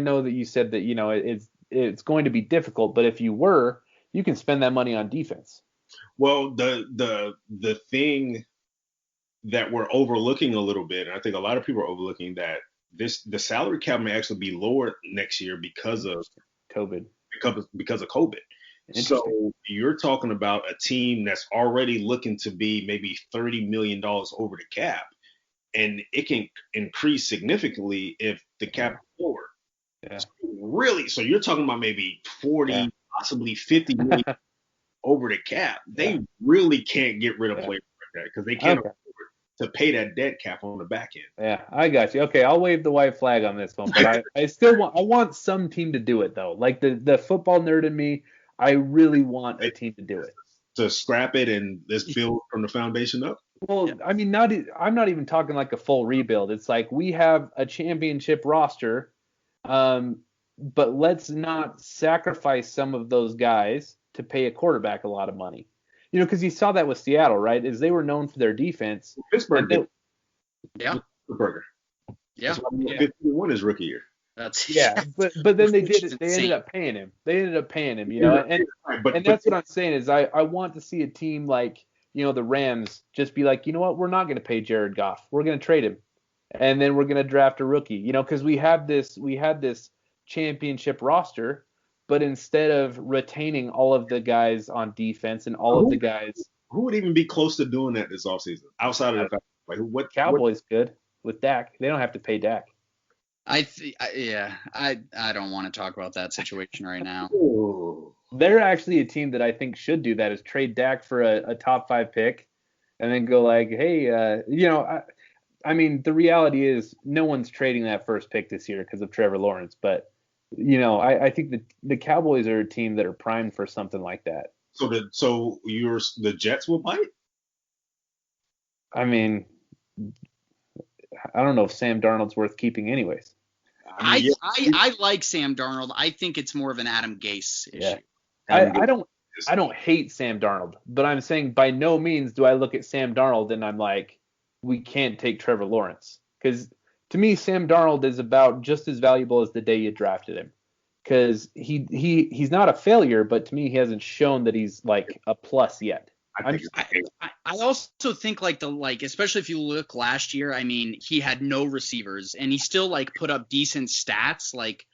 know that you said that, it's going to be difficult, but if you were, you can spend that money on defense. Well, the thing that we're overlooking a little bit, and I think a lot of people are overlooking that the salary cap may actually be lower next year Interesting. COVID. because of COVID. Interesting. So you're talking about a team that's already looking to be maybe $30 million over the cap, and it can increase significantly if the cap Yeah. is lower. Yeah. So really, so you're talking about maybe Yeah. 40, possibly 50 million over the cap. Yeah. They really can't get rid of Yeah. players like that because they can't Okay. afford to pay that dead cap on the back Yeah, I got you. Okay, I'll wave the white flag on this one, but end. I still want some team to do it though. Like the football nerd in me, I really want a team to do it. To scrap it and let's build from the foundation up. Well, I mean, I'm not even talking like a full rebuild. It's like we have a championship roster, um, but let's not sacrifice some of those guys to pay a quarterback a lot of money. Because you saw that with Seattle, right? Is they were known for their defense, and Pittsburgh did they, Yeah, the burger. yeah, That's why he won yeah, 51 his rookie year. that's yeah, but then they which did is it. They ended insane. up paying him. They ended up paying him, But and that's what I'm saying is I want to see a team like the Rams just be like, you know what, we're not going to pay Jared Goff. We're going to trade him, and then we're going to draft a rookie. Because we had this championship roster, but instead of retaining all of the guys on defense and all of the who guys, who would even be close to doing that this offseason outside of uh, the fact like what Cowboys good with Dak. They don't have to pay Dak. Yeah, I don't want to talk about that situation right now. oh, They're actually a team that I think should do that is trade Dak for a top five pick and then go like, hey, I mean, the reality is no one's trading that first pick this year because of Trevor Lawrence. But, I think the Cowboys are a team that are primed for something like that. the Jets will bite? I mean, I don't know if Sam Darnold's worth keeping anyways. I mean, yeah, I like Sam Darnold. I think it's more of an Adam Gase Yeah. issue. I, Adam I Gase don't is I don't hate Sam Darnold, but I'm saying by no means do I look at Sam Darnold and I'm like, we can't take Trevor Lawrence. Because to me, Sam Darnold is about just as valuable as the day you drafted him. Because he's not a failure, but to me, he hasn't shown that he's like a plus yet. I I'm think just I also think especially if you look last year, I mean, he had no receivers and he still like put up decent stats. Like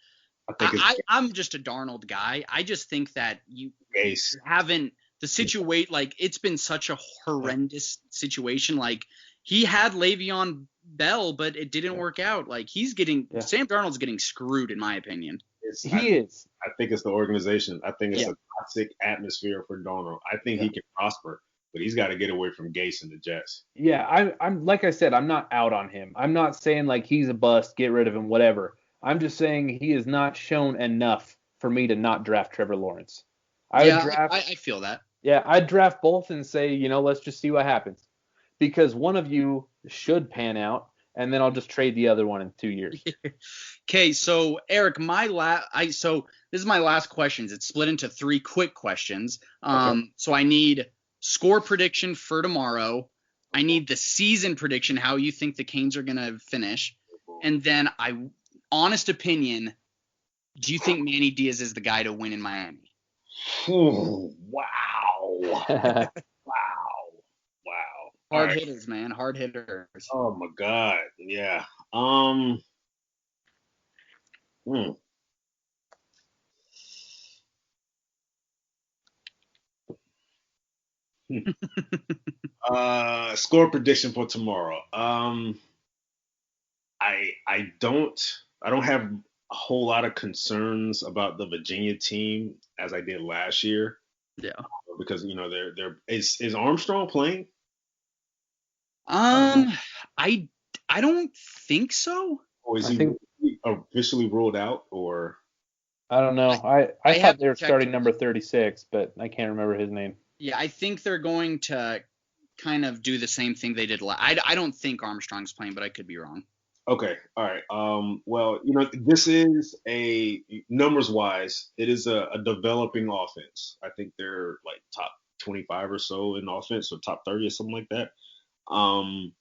I think it's I'm just a Darnold guy. I just think that you Gase. haven't the situation like it's been such a horrendous situation. Like he had Le'Veon Bell, but it didn't work out. Like yeah, Sam Darnold's getting screwed in my opinion. It's he is. I think it's the organization. I think it's Yeah. a toxic atmosphere for Darnold. I think Yeah. he can prosper, but he's got to get away from Gase and the Jets. Yeah, I'm like I said, I'm not out on him. I'm not saying like he's a bust, get rid of him, whatever. I'm just saying he has not shown enough for me to not draft Trevor Lawrence. I would Yeah, draft, I feel that. yeah, I'd draft both and say, let's just see what happens. Because one of you should pan out, and then I'll just trade the other one in 2 years. Okay, so Eric, so this is my last questions. It's split into three quick questions. Okay. So I need score prediction for tomorrow. I need the season prediction, how you think the Canes are gonna finish, and then honest opinion, do you think Manny Diaz is the guy to win in Miami? Ooh, wow. Wow. Wow. All Hard right. hitters, man, hard hitters. Oh my God. Yeah. Um. hmm. Score prediction for tomorrow. I don't have a whole lot of concerns about the Virginia team as I did last year Yeah. because they're is Armstrong playing I don't know. Um, I I don't think so. or is I he think officially ruled out or I don't know. I I I thought haven't they were checked. starting number 36, but I can't remember his name. Yeah, I think they're going to kind of do the same thing they did I don't think Armstrong's playing, but I could be wrong. okay, all right. Well, this is a numbers wise, it is a developing offense. I think they're like top 25 or so in offense or top 30 or something like that. Um,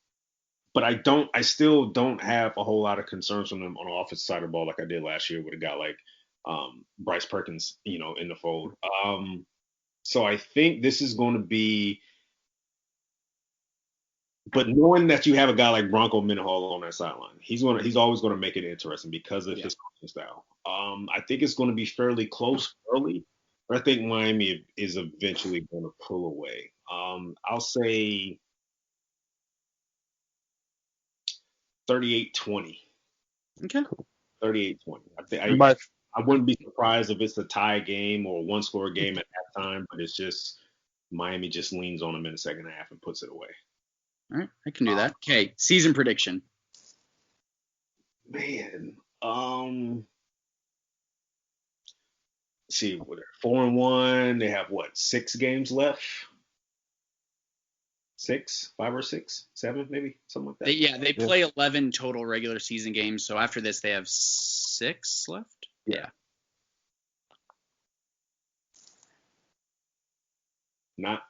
but I still don't have a whole lot of concerns from them on the offensive side of the ball like I did last year with a guy like Bryce Perkins, in the fold. So I think this is going to be, but knowing that you have a guy like Bronco Mendenhall on that sideline, he's always going to make it interesting because of his style. I think it's going to be fairly close early, but I think Miami is eventually going to pull away. I'll say 38-20. Okay. 38-20. I wouldn't be surprised if it's a tie game or a one-score game at that time, but it's just Miami just leans on them in the second half and puts it away. All right, I can do that. Okay, season prediction. Man, see, 4-1. They have 6 games left? 6, 5 or 6, 7, maybe something like that. They play 11 total regular season games. So after this, they have 6 left. Yeah. The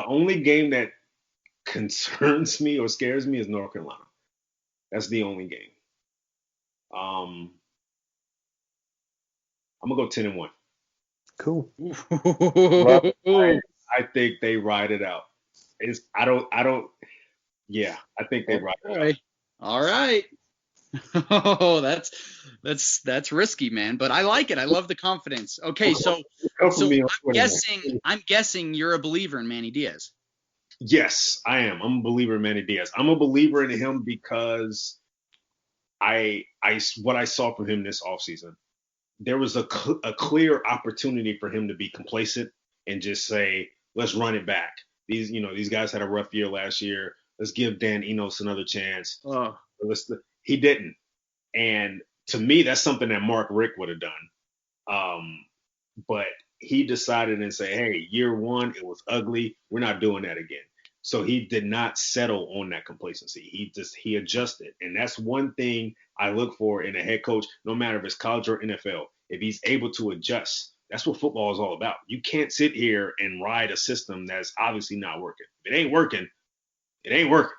only game that concerns me or scares me is North Carolina. That's the only game. I'm gonna go 10-1. Cool. I think they ride it out. I think they ride it out. All right. Oh, that's risky, man. But I like it. I love the confidence. Okay, so I'm guessing you're a believer in Manny Diaz. Yes, I am. I'm a believer in Manny Diaz. I'm a believer in him because what I saw from him this offseason, there was a clear opportunity for him to be complacent and just say, let's run it back. These guys had a rough year last year. Let's give Dan Enos another chance. He didn't. And to me, that's something that Mark Richt would have done. But he decided and say, hey, year one, it was ugly. We're not doing that again. So he did not settle on that complacency. He adjusted. And that's one thing I look for in a head coach, no matter if it's college or NFL. If he's able to adjust, that's what football is all about. You can't sit here and ride a system that's obviously not working. If it ain't working, it ain't working.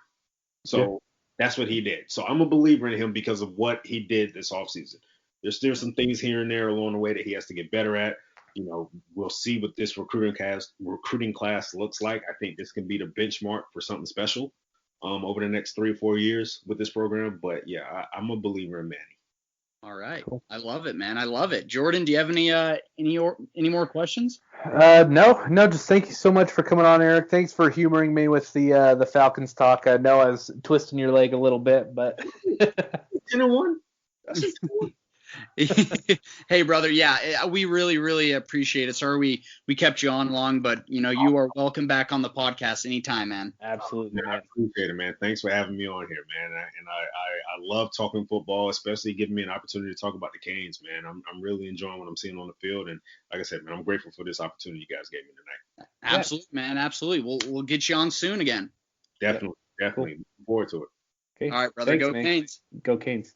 So that's what he did. So I'm a believer in him because of what he did this offseason. There's still some things here and there along the way that he has to get better at. We'll see what this recruiting class looks like. I think this can be the benchmark for something special over the next 3 or 4 years with this program. But I'm a believer in Manny. All right, cool. I love it, man. I love it. Jordan, do you have any more questions? No. Just thank you so much for coming on, Eric. Thanks for humoring me with the Falcons talk. I know I was twisting your leg a little bit, but 10-1. That's just 10-1. Hey, brother. Yeah, we really, really appreciate it. Sorry we kept you on long, but you are welcome back on the podcast anytime, man. Absolutely, man. I appreciate it, man. Thanks for having me on here, man. And I love talking football, especially giving me an opportunity to talk about the Canes, man. I'm really enjoying what I'm seeing on the field, and like I said, man, I'm grateful for this opportunity you guys gave me tonight. Absolutely, man. Absolutely. We'll get you on soon again. Definitely. Cool. Looking forward to it. Okay. All right, brother. Thanks, go man. Canes. Go Canes.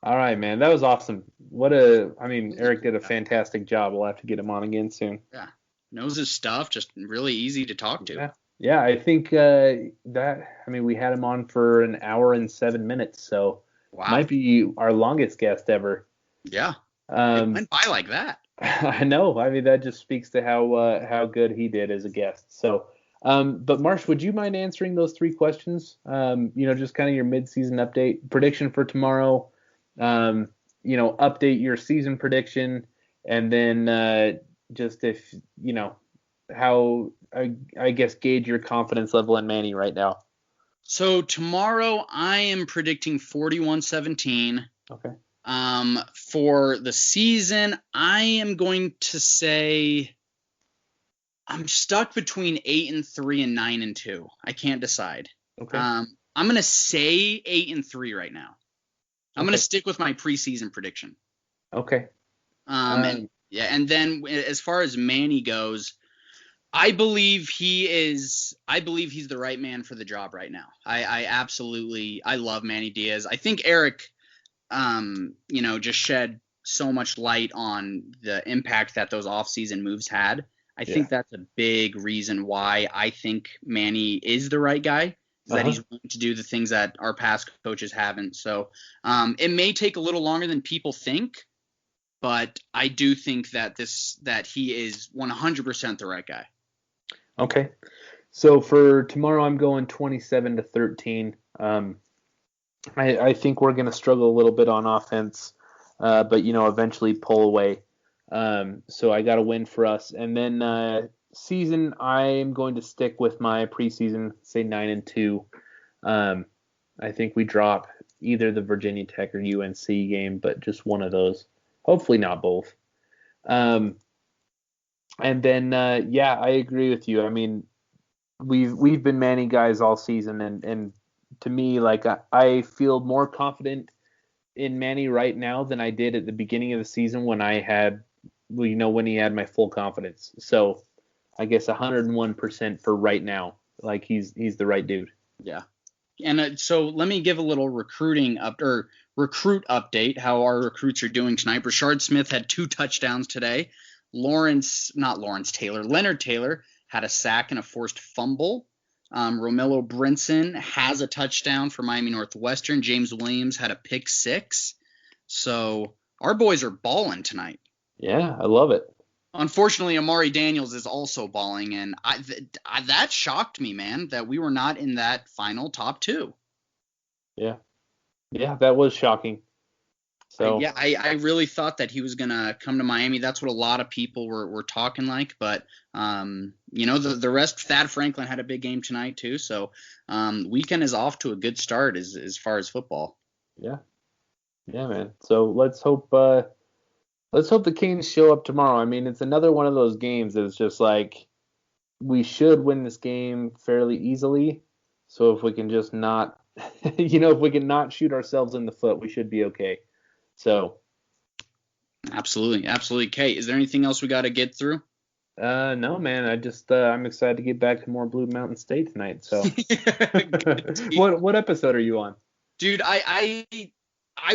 All right, man. That was awesome. Eric did a fantastic job. We'll have to get him on again soon. Yeah. Knows his stuff. Just really easy to talk to. Yeah. I think we had him on for an hour and 7 minutes, so might be our longest guest ever. Yeah. It went by like that. I know. That just speaks to how good he did as a guest. So, but Marsh, would you mind answering those 3 questions? Just kind of your mid-season update, prediction for tomorrow. Update your season prediction, and then just if how I guess gauge your confidence level in Manny right now. So tomorrow I am predicting 41-17. Okay. For the season, I am going to say I'm stuck between 8-3 and 9-2. I can't decide. Okay. I'm going to say 8-3 right now. I'm going to stick with my preseason prediction. Okay. And then as far as Manny goes, I believe he's the right man for the job right now. I love Manny Diaz. I think Eric, just shed so much light on the impact that those offseason moves had. I think that's a big reason why I think Manny is the right guy, is that he's willing to do the things that our past coaches haven't. So it may take a little longer than people think, but I do think that he is 100% the right guy. Okay. So for tomorrow, I'm going 27-13. I think we're going to struggle a little bit on offense, but eventually pull away. So I got a win for us. And then season, I'm going to stick with my preseason, say 9-2. I think we drop either the Virginia Tech or UNC game, but just one of those. Hopefully not both. And then I agree with you. I mean, we've been Manny guys all season, and to me, like I feel more confident in Manny right now than I did at the beginning of the season when I had, when he had my full confidence. So I guess 101% for right now. Like he's the right dude. Yeah. And so let me give a little recruit update, how our recruits are doing tonight. Brashard Smith had 2 touchdowns today. Leonard Taylor had a sack and a forced fumble. Romello Brinson has a touchdown for Miami Northwestern. James Williams had a pick 6. So our boys are balling tonight. Yeah, I love it. Unfortunately, Amari Daniels is also balling, and that shocked me, man, that we were not in that final top 2. Yeah, that was shocking. So I really thought that he was gonna come to Miami. That's what a lot of people were talking like. But the rest. Thad Franklin had a big game tonight too. So weekend is off to a good start as far as football. Yeah, man. So let's hope the Canes show up tomorrow. I mean, it's another one of those games that's just like we should win this game fairly easily. So if we can just not, if we can not shoot ourselves in the foot, we should be okay. So, absolutely. Kate, is there anything else we got to get through? No, man. I'm excited to get back to more Blue Mountain State tonight. So, what episode are you on? Dude, I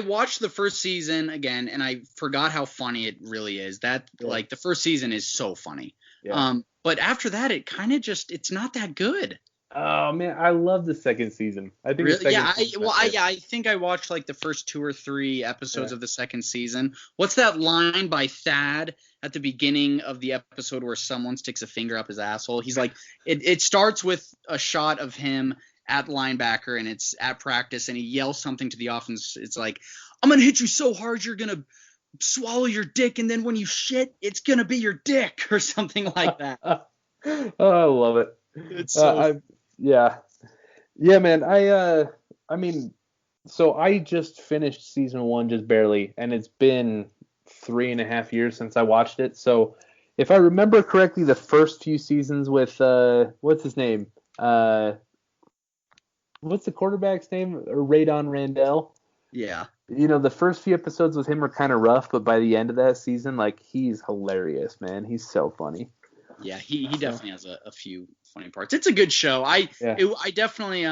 watched the first season again, and I forgot how funny it really is. Like the first season is so funny. Yeah. But after that, it kind of it's not that good. Oh man, I love the second season. I think really? I think I watched like the first 2 or 3 episodes of the second season. What's that line by Thad at the beginning of the episode where someone sticks a finger up his asshole? He's like, it starts with a shot of him at linebacker, and it's at practice, and he yells something to the offense. It's like, I'm gonna hit you so hard you're gonna swallow your dick, and then when you shit, it's gonna be your dick, or something like that. Oh, I love it. It's so yeah, man. I mean, so I just finished season 1 just barely, and it's been 3.5 years since I watched it. So if I remember correctly, the first few seasons with what's his name? What's the quarterback's name? Radon Randall. Yeah. The first few episodes with him are kind of rough, but by the end of that season, like he's hilarious, man. He's so funny. Yeah, he definitely has a few funny parts. It's a good show. I definitely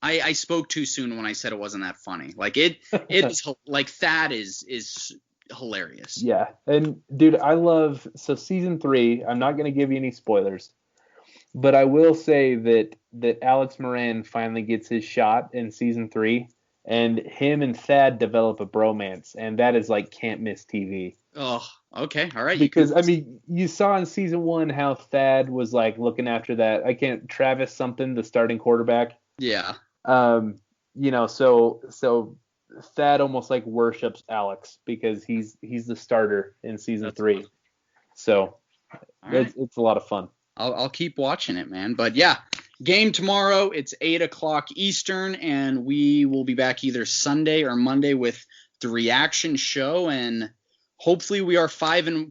I spoke too soon when I said it wasn't that funny. Like it is like Thad is hilarious. Yeah, and dude, I love season 3. I'm not gonna give you any spoilers, but I will say that Alex Moran finally gets his shot in season 3, and him and Thad develop a bromance, and that is like can't miss TV. Oh, okay, all right. Because I mean, you saw in season 1 how Thad was like looking after that. Travis something, the starting quarterback. Yeah. So Thad almost like worships Alex because he's the starter in season 3. Fun. So it's a lot of fun. I'll keep watching it, man. But yeah, game tomorrow. It's 8:00 Eastern, and we will be back either Sunday or Monday with the reaction show, and hopefully we are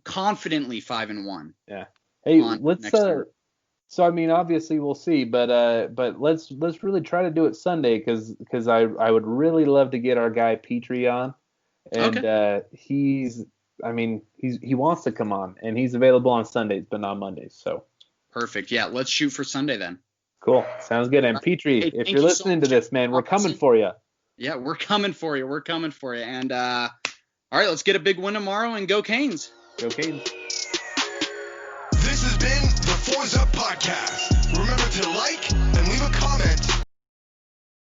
confidently 5-1. Yeah. Hey, let's so I mean, obviously we'll see, but let's really try to do it Sunday because I would really love to get our guy Petrie on, and he wants to come on, and he's available on Sundays but not Mondays. So perfect. Yeah, let's shoot for Sunday then. Cool. Sounds good. And Petrie, if you're listening to this, man, we're coming for you. Yeah, we're coming for you. And All right, let's get a big win tomorrow and go Canes. Go Canes. This has been the Fours Up Podcast. Remember to like,